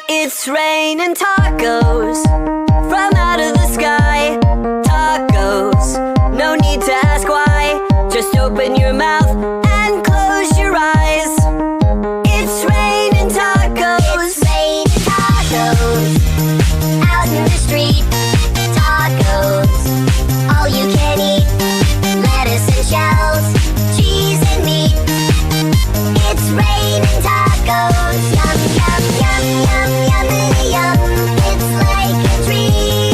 It's raining tacos from out of the sky. Tacos, no need to ask why. Just open your mouth and close your eyes. It's raining tacos. It's raining tacos out in the street. Tacos, all you can eat. Lettuce and shells, cheese and meat. It's raining tacos. Yum, yum, yum, yum, yummity yum. It's like a dream.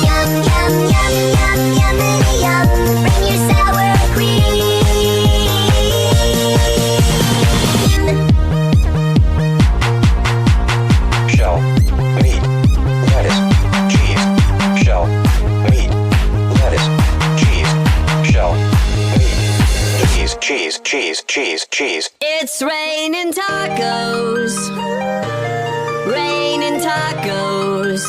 Yum, yum, yum, yum, yummity yum. Bring your sour cream. Shell, meat, lettuce, cheese. Shell, meat, lettuce, cheese. Shell, meat, cheese. It's raining tacos. Raining tacos.